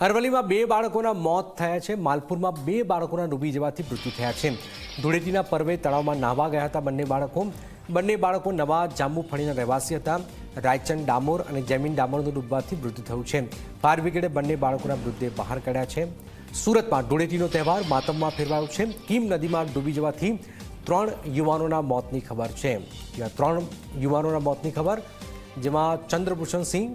અરવલ્લીમાં બે બાળકોના મોત થયા છે। માલપુરમાં બે બાળકોના ડૂબી જવાથી મૃત્યુ થયા છે। ધૂળેટીના પર્વે તળાવમાં નાહવા ગયા હતા બંને બાળકો નવા જાંબુફળીના રહેવાસી હતા। રાયચંદ ડામોર અને જમીન ડામોરનું ડૂબવાથી મૃત્યુ થયું છે। ફાયર બ્રિગેડે બંને બાળકોના મૃતદેહ બહાર કાઢ્યા છે। સુરતમાં ધૂળેટીનો તહેવાર માતમમાં ફેરવાયો છે। કીમ નદીમાં ડૂબી જવાથી 3 યુવાનોના મોતની ખબર છે। 3 યુવાનોના મોતની ખબર, જેમાં ચંદ્રભૂષણ સિંહ,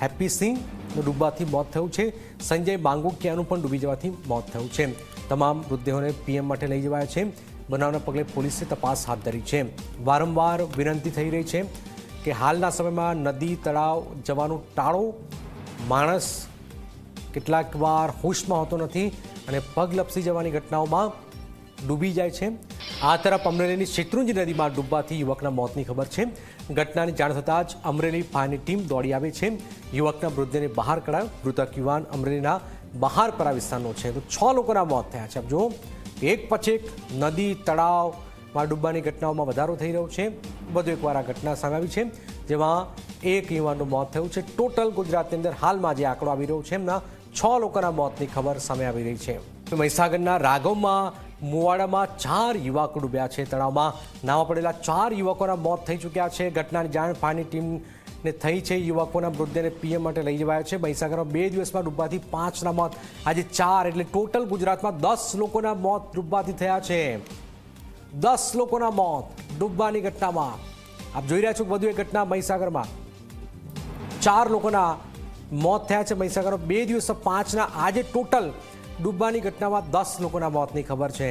હેપ્પી સિંહનું ડૂબવાથી મોત થયું છે। સંજય બાંગુકિયાનું પણ ડૂબી જવાથી મોત થયું છે। તમામ મૃતદેહોને પીએમ માટે લઈ જવાયા છે। બનાવના પગલે પોલીસે તપાસ હાથ ધરી છે। વારંવાર વિનંતી થઈ રહી છે કે હાલના સમયમાં નદી તળાવ જવાનું ટાળો। માણસ કેટલાક વાર હોશમાં હોતો નથી અને પગ લપસી જવાની ઘટનાઓમાં ડૂબી જાય છે। આ તરફ અમરેલીની શેત્રુંજી નદીમાં ડૂબવાથી યુવકના મોતની ખબર છે। ઘટનાની જાણ થતાં જ અમરેલી ફાયરની ટીમ દોડી આવી છે। યુવકના મૃતદેહને બહાર કઢાયો। મૃતક યુવાન અમરેલીના બહારપરા વિસ્તારનો છે। તો 6 લોકોના મોત થયા છે। જો એક પછી એક નદી તળાવમાં ડૂબવાની ઘટનાઓમાં વધારો થઈ રહ્યો છે। વધુ એકવાર આ ઘટના સામે આવી છે, જેમાં એક યુવાનનું મોત થયું છે। ટોટલ ગુજરાતની અંદર હાલમાં જે આંકડો આવી રહ્યો છે, એમના 6 લોકોના મોતની ખબર સામે આવી રહી છે। મહીસાગરના રાઘવમાં મુવાડામાં 4 યુવકો ડૂબ્યા છે। તળાવમાં નાવા પડેલા 4 યુવકોના મોત થઈ ચૂક્યા છે। ઘટનાની જાણ ફાયરની ટીમને થઈ છે। યુવકોના મૃતદેહને પીએમ માટે લઈ જવાયા છે। મહીસાગરમાં 2 દિવસમાં ડૂબવાથી 5ના મોત, આજે 4, એટલે ટોટલ ગુજરાતમાં 10 લોકોના મોત ડૂબવાથી થયા છે। 10 લોકોના મોત ડૂબવાની ઘટનામાં। આપ જોઈ રહ્યા છો વધુ એક ઘટના મહીસાગરમાં 4 લોકોના મોત થયા છે। મહીસાગરમાં 2 દિવસ 5ના, આજે ટોટલ ડૂબવાની ઘટનામાં 10 લોકોના મોતની ખબર છે।